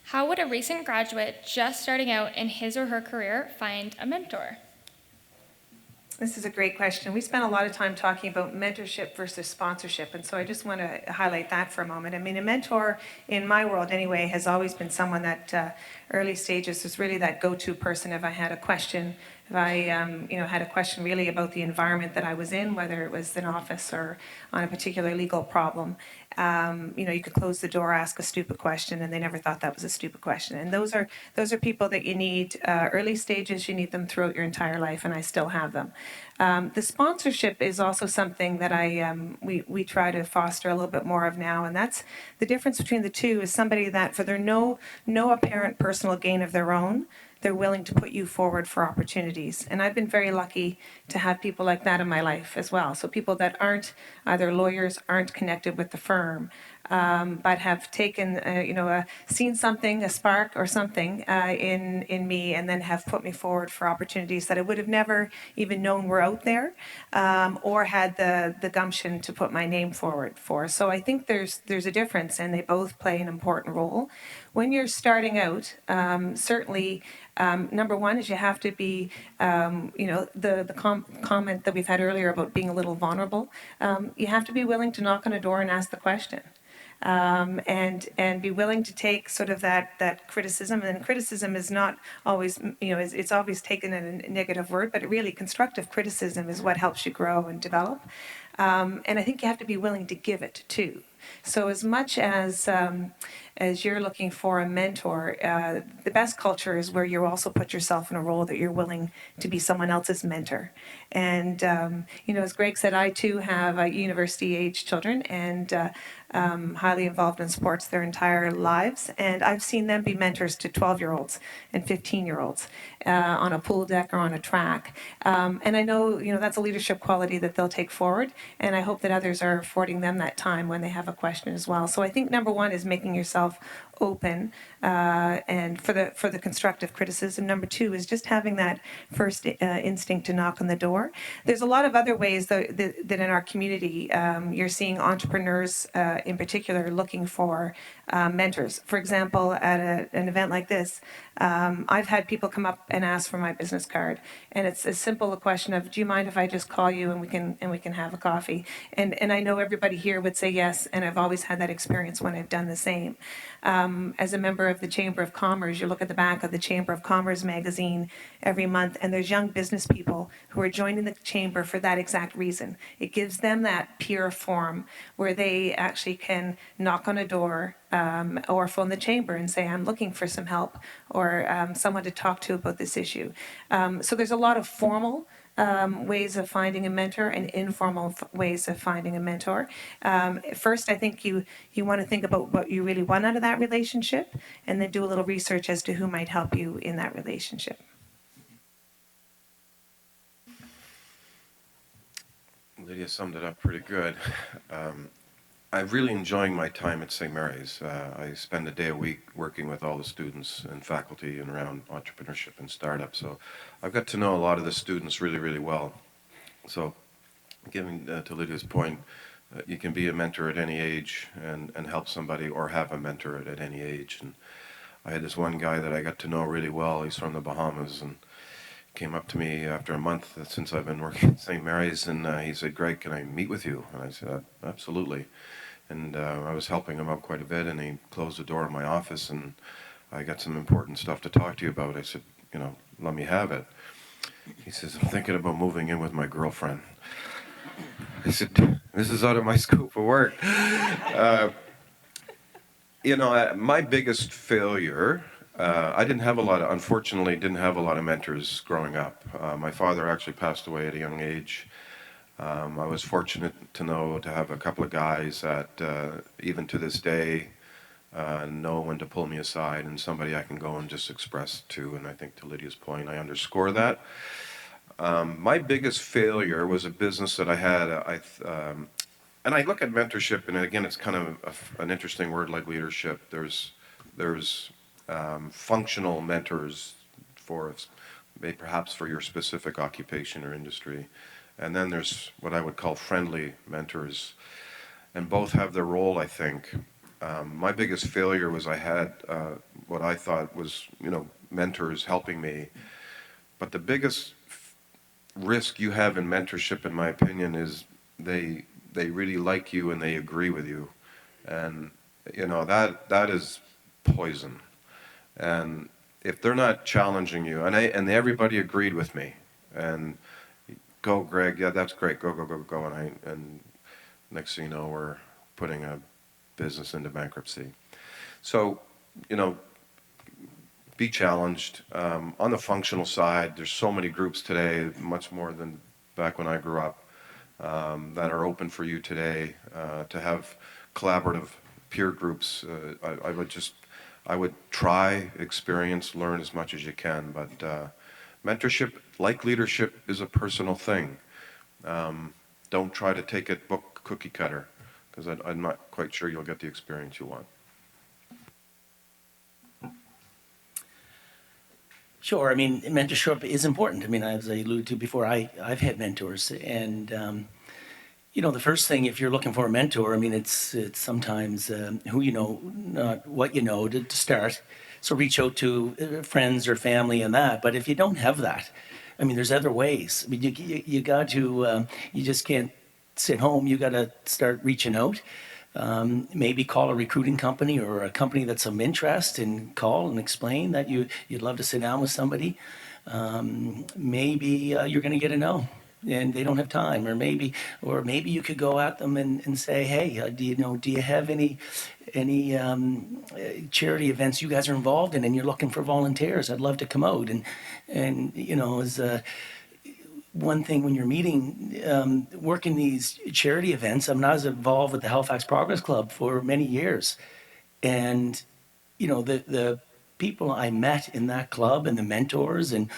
How would a recent graduate just starting out in his or her career find a mentor? This is a great question. We spent a lot of time talking about mentorship versus sponsorship, and so I just want to highlight that for a moment. I mean, a mentor, in my world anyway, has always been someone that early stages was really that go-to person if I had a question, if I had a question really about the environment that I was in, whether it was an office or on a particular legal problem. You could close the door, ask a stupid question, and they never thought that was a stupid question. And those are people that you need early stages. You need them throughout your entire life, and I still have them. The sponsorship is also something that we try to foster a little bit more of now, and that's the difference between the two. Is somebody that for their no apparent personal gain of their own, they're willing to put you forward for opportunities. And I've been very lucky to have people like that in my life as well. So people that aren't either lawyers, aren't connected with the firm, but have taken, seen something, a spark or something in me, and then have put me forward for opportunities that I would have never even known were out there, or had the gumption to put my name forward for. So I think there's a difference, and they both play an important role. When you're starting out, certainly, number one is you have to be, the comment that we've had earlier about being a little vulnerable. You have to be willing to knock on a door and ask the question. And be willing to take sort of that criticism. And criticism is not always, it's always taken in a negative word, but really constructive criticism is what helps you grow and develop. And I think you have to be willing to give it too. So as much as you're looking for a mentor, the best culture is where you also put yourself in a role that you're willing to be someone else's mentor. And, as Greg said, I too have university-age children and highly involved in sports their entire lives. And I've seen them be mentors to 12-year-olds and 15-year-olds on a pool deck or on a track. And I know, that's a leadership quality that they'll take forward. And I hope that others are affording them that time when they have a question as well. So I think number one is making yourself open and for the constructive criticism. Number two is just having that first instinct to knock on the door. There's a lot of other ways that in our community you're seeing entrepreneurs in particular looking for mentors. For example, at an event like this, I've had people come up and ask for my business card, and it's as simple a question of, do you mind if I just call you and we can have a coffee? And I know everybody here would say yes, and I've always had that experience when I've done the same. as a member of the Chamber of Commerce, you look at the back of the Chamber of Commerce magazine every month, and there's young business people who are joining the Chamber for that exact reason. It gives them that peer forum where they actually can knock on a door or phone the Chamber and say, I'm looking for some help or someone to talk to about this issue. So there's a lot of formal ways of finding a mentor and informal ways of finding a mentor. First, I think you want to think about what you really want out of that relationship, and then do a little research as to who might help you in that relationship. Lydia summed it up pretty good. I'm really enjoying my time at St. Mary's. I spend a day a week working with all the students and faculty and around entrepreneurship and startups. So I've got to know a lot of the students really, really well. So giving to Lydia's point, you can be a mentor at any age and help somebody, or have a mentor at any age. And I had this one guy that I got to know really well. He's from the Bahamas, and came up to me after a month since I've been working at St. Mary's, and he said, Greg, can I meet with you? And I said, absolutely. And I was helping him out quite a bit, and he closed the door of my office, and I got some important stuff to talk to you about. I said, let me have it. He says, I'm thinking about moving in with my girlfriend. I said, this is out of my scope of work. My biggest failure, unfortunately, didn't have a lot of mentors growing up. My father actually passed away at a young age. I was fortunate to have a couple of guys that, even to this day, know when to pull me aside, and somebody I can go and just express to. And I think, to Lydia's point, I underscore that. My biggest failure was a business that I had. And I look at mentorship, and again, it's kind of an interesting word like leadership. There's functional mentors perhaps for your specific occupation or industry. And then there's what I would call friendly mentors, and both have their role, I think. My biggest failure was I had what I thought was, mentors helping me. But the biggest risk you have in mentorship, in my opinion, is they really like you and they agree with you. And, that is poison. And if they're not challenging you, and everybody agreed with me, and go, Greg, yeah, that's great, go, and next thing you know, we're putting a business into bankruptcy. So, be challenged. On the functional side, there's so many groups today, much more than back when I grew up, that are open for you today to have collaborative peer groups. I would try, experience, learn as much as you can, but mentorship, like leadership, is a personal thing. Don't try to take it book cookie cutter, because I'm not quite sure you'll get the experience you want. Sure. I mean, mentorship is important. I mean, as I alluded to before, I've had mentors, and the first thing, if you're looking for a mentor, I mean, it's sometimes who you know, not what you know, to start. So reach out to friends or family and that. But if you don't have that, I mean, there's other ways. I mean, you got to, you just can't sit home. You got to start reaching out. Maybe call a recruiting company or a company that's of interest, and call and explain that you'd love to sit down with somebody. Maybe you're going to get a no, and they don't have time, or maybe you could go at them and say, hey, do you have any charity events you guys are involved in, and you're looking for volunteers? I'd love to come out. And as one thing when you're meeting, working these charity events, I was involved with the Halifax Progress Club for many years. And, the people I met in that club and the mentors, and,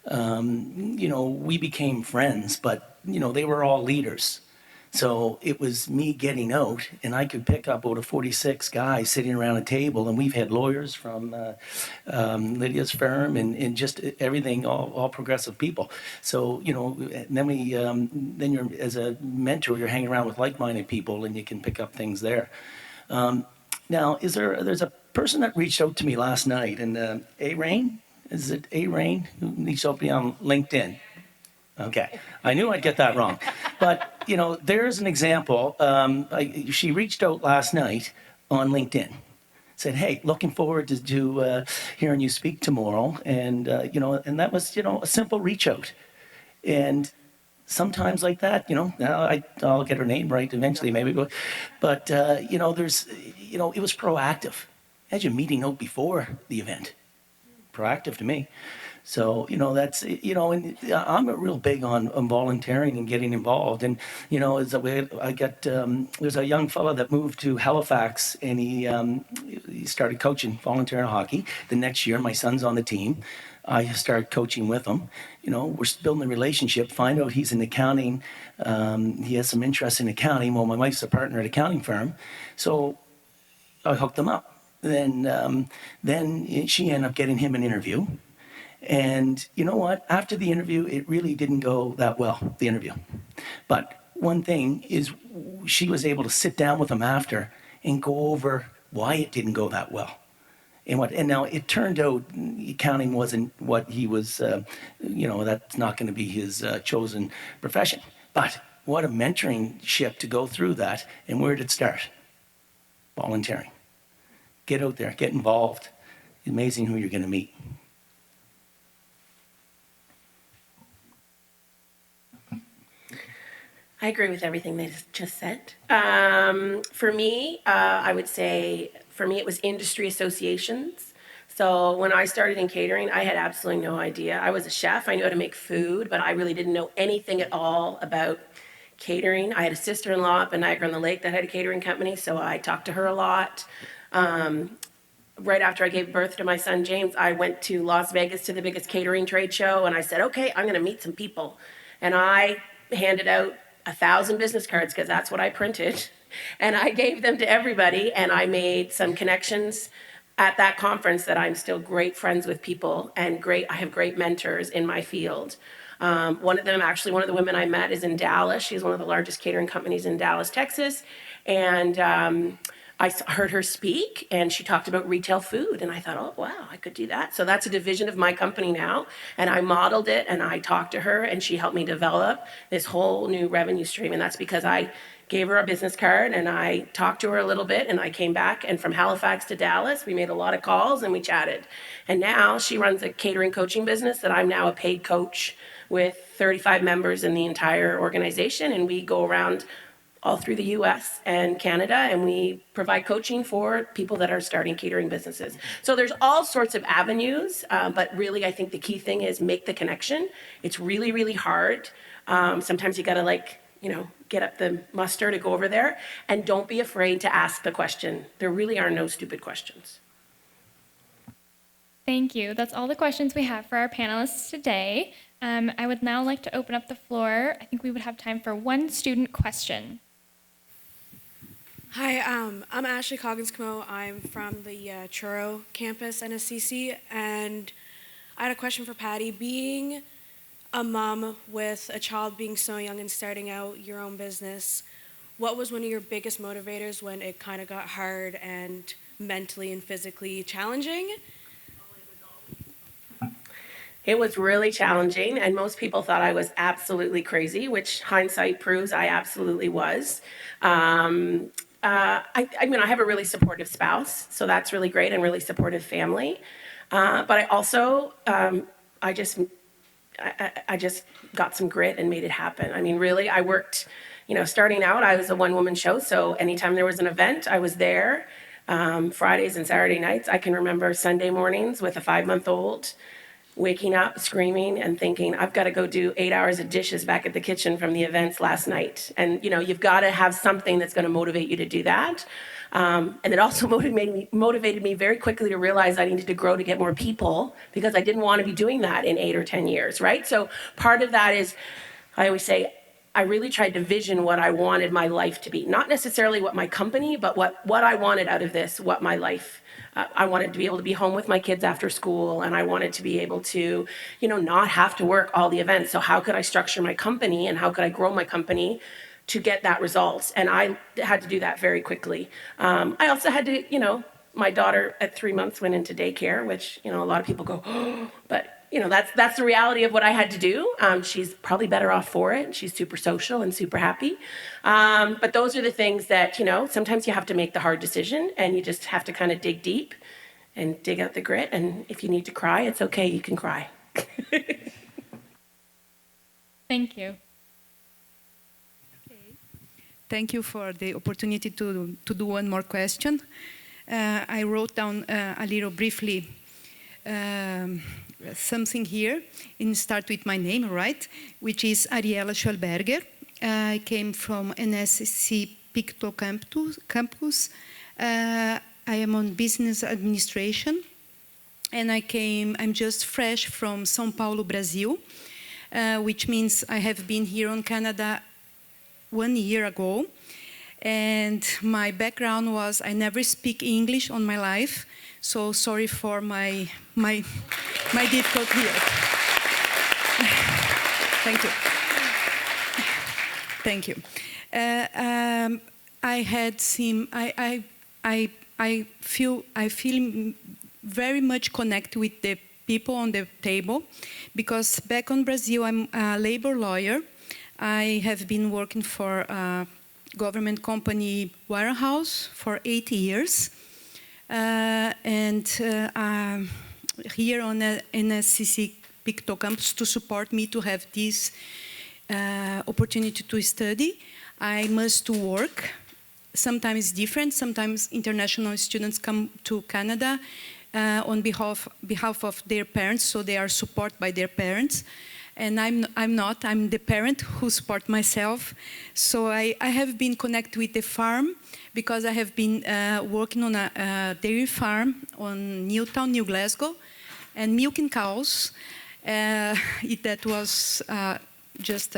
we became friends, but, they were all leaders. So it was me getting out, and I could pick up out of 46 guys sitting around a table, and we've had lawyers from Lydia's firm and just everything, all progressive people. So, and then you're, as a mentor, you're hanging around with like-minded people, and you can pick up things there. Now, there's a person that reached out to me last night, and A-Rain? Is it A-Rain who reached out to me on LinkedIn? Okay, I knew I'd get that wrong. But, there's an example. She reached out last night on LinkedIn. said, hey, looking forward to hearing you speak tomorrow. And, and that was, a simple reach out. And sometimes like that, I'll get her name right eventually, maybe. But there's, it was proactive. Imagine meeting out before the event. Proactive to me. So, that's, and I'm real big on volunteering and getting involved. And, as I got, there's a young fella that moved to Halifax and he started coaching, volunteering hockey. The next year, my son's on the team. I started coaching with him. We're building a relationship, find out he's in accounting. He has some interest in accounting. Well, my wife's a partner at an accounting firm. So I hooked him up. Then she ended up getting him an interview. And you know what? After the interview, it really didn't go that well, the interview. But one thing is she was able to sit down with him after and go over why it didn't go that well. And now it turned out accounting wasn't what he was, that's not going to be his chosen profession. But what a mentorship to go through that. And where did it start? Volunteering. Get out there, get involved. It's amazing who you're going to meet. I agree with everything they just said. For me, I would say, for me, it was industry associations. So when I started in catering, I had absolutely no idea. I was a chef. I knew how to make food, but I really didn't know anything at all about catering. I had a sister-in-law up in Niagara-on-the-Lake that had a catering company, so I talked to her a lot. Right after I gave birth to my son, James, I went to Las Vegas to the biggest catering trade show, and I said, okay, I'm going to meet some people. And I handed out 1,000 business cards because that's what I printed. And I gave them to everybody, and I made some connections at that conference that I'm still great friends with people and I have great mentors in my field. One of the women I met is in Dallas. She's one of the largest catering companies in Dallas, Texas. And I heard her speak, and she talked about retail food, and I thought, oh, wow, I could do that. So that's a division of my company now, and I modeled it, and I talked to her, and she helped me develop this whole new revenue stream, and that's because I gave her a business card, and I talked to her a little bit, and I came back, and from Halifax to Dallas, we made a lot of calls, and we chatted. And now she runs a catering coaching business that I'm now a paid coach with 35 members in the entire organization, and we go around all through the US and Canada, and we provide coaching for people that are starting catering businesses. So there's all sorts of avenues, but really I think the key thing is make the connection. It's really, really hard. Sometimes you gotta get up the muster to go over there, and don't be afraid to ask the question. There really are no stupid questions. Thank you. That's all the questions we have for our panelists today. I would now like to open up the floor. I think we would have time for one student question. Hi, I'm Ashley Coggins-Camo. I'm from the Truro campus, NSCC, and I had a question for Patty. Being a mom with a child being so young and starting out your own business, what was one of your biggest motivators when it kind of got hard and mentally and physically challenging? It was really challenging, and most people thought I was absolutely crazy, which hindsight proves I absolutely was. I have a really supportive spouse, so that's really great, and really supportive family. But I also, I just got some grit and made it happen. I mean, really, I worked, starting out, I was a one-woman show, so anytime there was an event, I was there. Fridays and Saturday nights, I can remember Sunday mornings with a 5-month-old, waking up, screaming, and thinking, I've got to go do 8 hours of dishes back at the kitchen from the events last night. And, you've got to have something that's going to motivate you to do that. And it also motivated me very quickly to realize I needed to grow to get more people, because I didn't want to be doing that in 8 or 10 years, right? So part of that is, I always say, I really tried to vision what I wanted my life to be. Not necessarily what my company, but what I wanted out of this, what my life. I wanted to be able to be home with my kids after school, and I wanted to be able to, not have to work all the events. So how could I structure my company, and how could I grow my company to get that result? And I had to do that very quickly. I also had to, my daughter at 3 months went into daycare, which, a lot of people go, oh, but you know, that's the reality of what I had to do. She's probably better off for it. She's super social and super happy. But those are the things that, you know, sometimes you have to make the hard decision and you just have to kind of dig deep and dig out the grit. And if you need to cry, it's okay, you can cry. Thank you. Thank you for the opportunity to do one more question. I wrote down a little briefly something here, and start with my name, right? Which is Ariela Schwalberger. I came from NSC Picto Campus. I am on business administration, and I'm just fresh from São Paulo, Brazil, which means I have been here in Canada 1 year ago. And my background was I never speak English on my life, so sorry for my difficulty here. Thank you. Thank you. I feel very much connected with the people on the table, because back in Brazil I'm a labor lawyer. I have been working for a government company warehouse for 8 years. Here on the NSCC Picto Campus to support me to have this opportunity to study, I must work. Sometimes different, sometimes international students come to Canada on behalf of their parents, so they are supported by their parents. And I'm the parent who support myself. So I have been connected with the farm because I have been working on a dairy farm on Newtown, New Glasgow, and milking cows. That was just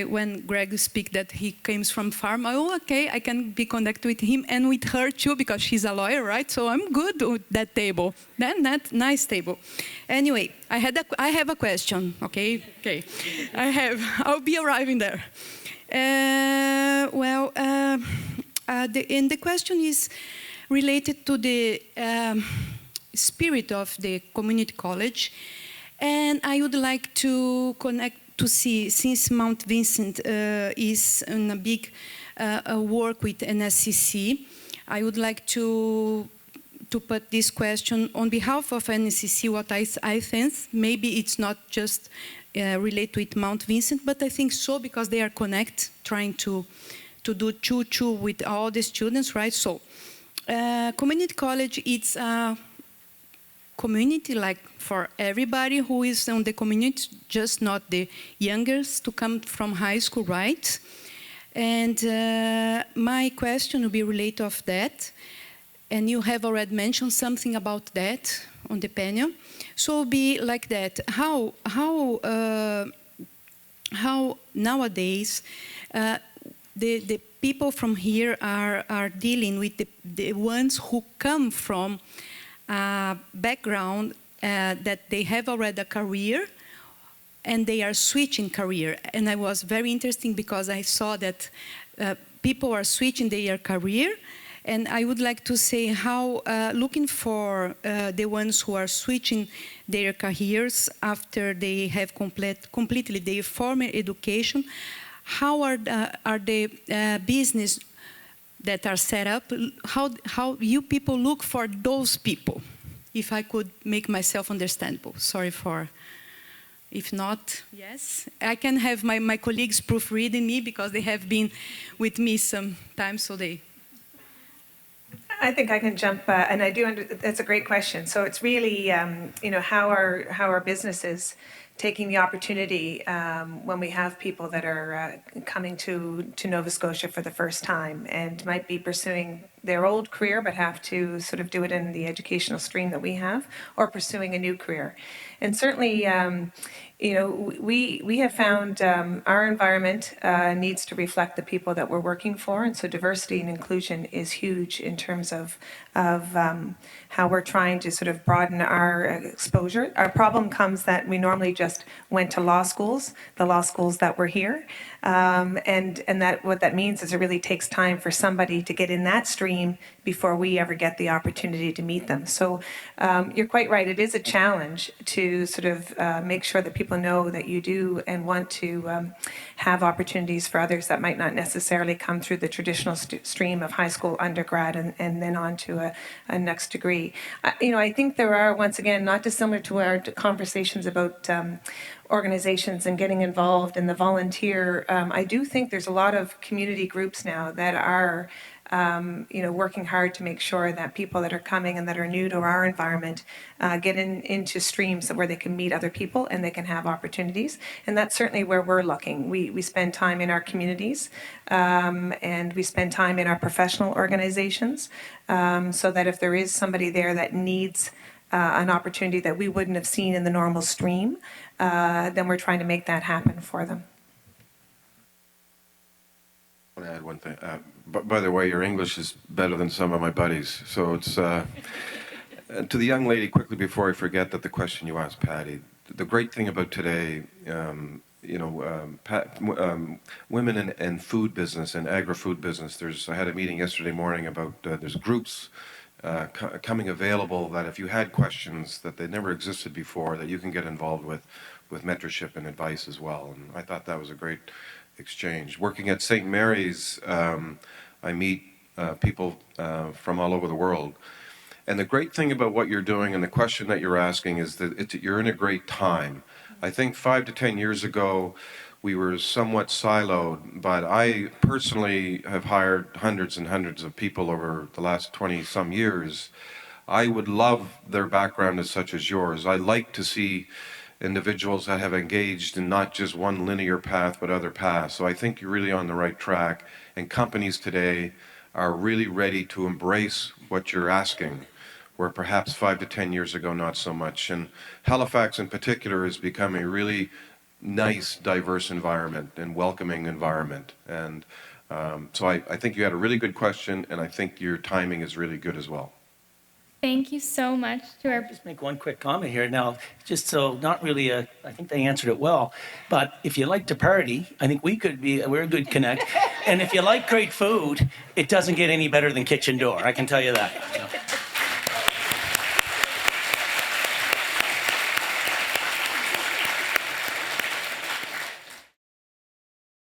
when Greg speak that he comes from farm, okay, I can be connected with him and with her too, because she's a lawyer, right? So I'm good with that table. Then that nice table. Anyway, I have a question. Okay. I'll be arriving there. The question is related to the spirit of the community college, and I would like to see, since Mount Vincent is in a big work with NSCC, I would like to put this question on behalf of NSCC, what I think. Maybe it's not just related with Mount Vincent, but I think so, because they are connected, trying to do choo-choo with all the students, right? So, community college, it's a community like for everybody who is on the community, just not the youngest to come from high school, right? And my question will be related of that, and you have already mentioned something about that on the panel. So it'll be like that. How nowadays the people from here are dealing with the ones who come from background that they have already a career and they are switching career. And I was very interesting because I saw that people are switching their career, and I would like to say how looking for the ones who are switching their careers after they have completely their formal education, how are the business that are set up, how you people look for those people, if I could make myself understandable. Sorry for, if not, yes. I can have my colleagues proofreading me because they have been with me some time, so they... I think I can jump, and I do. That's a great question. So it's really, how are businesses taking the opportunity when we have people that are coming to Nova Scotia for the first time and might be pursuing their old career but have to sort of do it in the educational stream that we have, or pursuing a new career. And certainly, we have found our environment needs to reflect the people that we're working for, and so diversity and inclusion is huge in terms of how we're trying to sort of broaden our exposure. Our problem comes that we normally just went to law schools, the law schools that were here, and that what that means is it really takes time for somebody to get in that stream before we ever get the opportunity to meet them. So you're quite right. It is a challenge to sort of make sure that people know that you do and want to have opportunities for others that might not necessarily come through the traditional stream of high school, undergrad, and then on to a next degree. I think there are, once again, not dissimilar to our conversations about organizations and getting involved in the volunteer. I do think there's a lot of community groups now that are working hard to make sure that people that are coming and that are new to our environment get into streams where they can meet other people and they can have opportunities. And that's certainly where we're looking. We spend time in our communities and we spend time in our professional organizations so that if there is somebody there that needs an opportunity that we wouldn't have seen in the normal stream, then we're trying to make that happen for them. I want to add one thing. By the way, your English is better than some of my buddies. So it's to the young lady, quickly before I forget that the question you asked, Patty. The great thing about today, women in food business and agri-food business. I had a meeting yesterday morning about there's groups coming available that if you had questions that they never existed before, that you can get involved with mentorship and advice as well. And I thought that was a great exchange. Working at St. Mary's, I meet people from all over the world. And the great thing about what you're doing and the question that you're asking is that you're in a great time. I think 5 to 10 years ago, we were somewhat siloed, but I personally have hired hundreds and hundreds of people over the last 20-some years. I would love their background as such as yours. I like to see individuals that have engaged in not just one linear path, but other paths. So I think you're really on the right track. And companies today are really ready to embrace what you're asking, where perhaps 5 to 10 years ago, not so much. And Halifax in particular has become a really nice, diverse environment and welcoming environment. And so I think you had a really good question, and I think your timing is really good as well. Thank you so much to our... Just make one quick comment here. Now, just so not really I think they answered it well, but if you like to party, I think we're a good connect. And if you like great food, it doesn't get any better than Kitchen Door, I can tell you that.